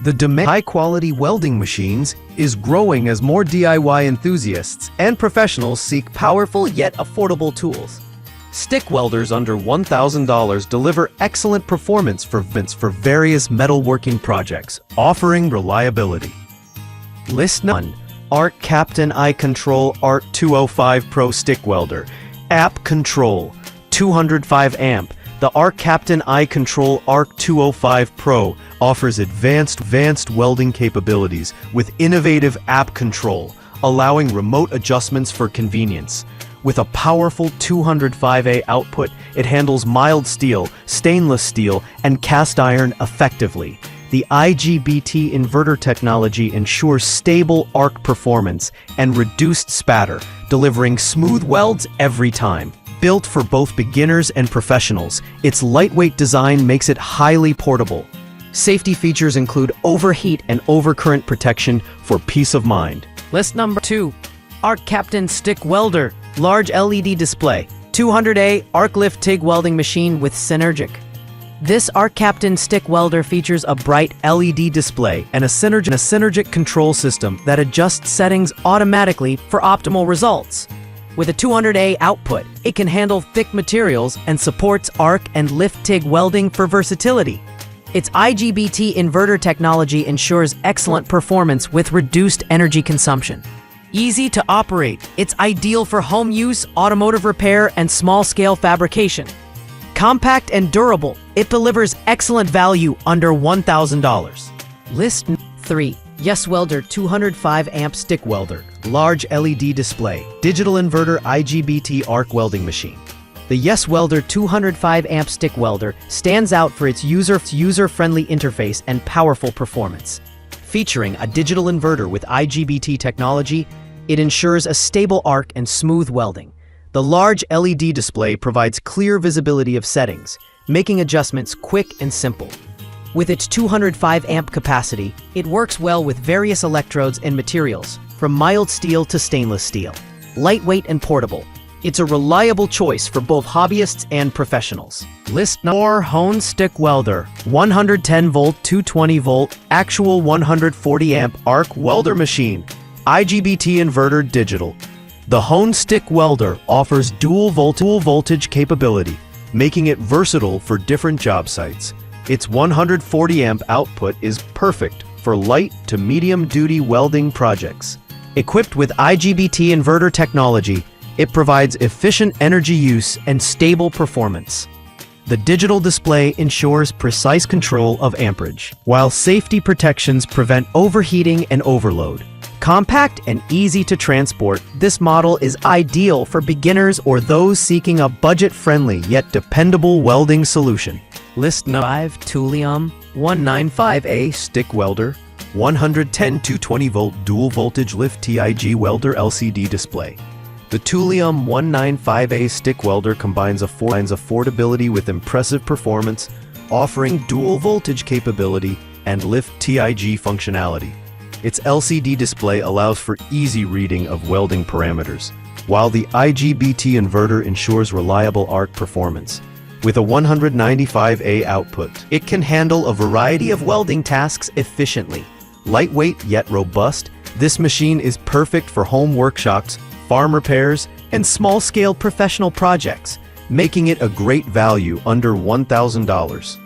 The demand for high-quality welding machines is growing as more DIY enthusiasts and professionals seek powerful yet affordable tools. Stick welders under $1,000 deliver excellent performance for various metalworking projects, offering reliability. List 1. ARCCAPTAIN iControl ARC 205 Pro Stick Welder. App Control, 205 amp. The ARCCAPTAIN iControl ARC 205 Pro offers advanced welding capabilities with innovative app control, allowing remote adjustments for convenience. With a powerful 205A output, it handles mild steel, stainless steel, and cast iron effectively. The IGBT inverter technology ensures stable arc performance and reduced spatter, delivering smooth welds every time. Built for both beginners and professionals, its lightweight design makes it highly portable. Safety features include overheat and overcurrent protection for peace of mind. List number 2. ARCCAPTAIN Stick Welder. Large LED display. 200A arc lift TIG welding machine with Synergic. This ARCCAPTAIN Stick Welder features a bright LED display and a Synergic control system that adjusts settings automatically for optimal results. With a 200A output, it can handle thick materials and supports arc and lift TIG welding for versatility. Its IGBT inverter technology ensures excellent performance with reduced energy consumption. Easy to operate, it's ideal for home use, automotive repair, and small-scale fabrication. Compact and durable, it delivers excellent value under $1,000. List 3. YESWELDER 205 amp Stick Welder. Large LED display, digital inverter IGBT arc welding machine. The YESWELDER 205 amp Stick Welder stands out for its user-friendly interface and powerful performance. Featuring a digital inverter with IGBT technology, it ensures a stable arc and smooth welding. The large LED display provides clear visibility of settings, making adjustments quick and simple. With its 205 amp capacity, it works well with various electrodes and materials, from mild steel to stainless steel. Lightweight and portable, it's a reliable choice for both hobbyists and professionals. List 4. Hone Stick Welder. 110 volt, 220 volt, actual 140 amp arc welder machine. IGBT inverter digital. The Hone Stick Welder offers dual voltage capability, making it versatile for different job sites. Its 140 amp output is perfect for light to medium duty welding projects. Equipped with IGBT inverter technology, it provides efficient energy use and stable performance. The digital display ensures precise control of amperage, while safety protections prevent overheating and overload. Compact and easy to transport, this model is ideal for beginners or those seeking a budget-friendly yet dependable welding solution. List 5. TOOLIOM 195A Stick Welder. 110 220 volt dual voltage lift TIG welder LCD display. The TOOLIOM 195A Stick Welder combines affordability with impressive performance, offering dual voltage capability and lift TIG functionality. Its LCD display allows for easy reading of welding parameters, while the IGBT inverter ensures reliable arc performance. With a 195A output, it can handle a variety of welding tasks efficiently. Lightweight yet robust, this machine is perfect for home workshops, farm repairs, and small-scale professional projects, making it a great value under $1,000.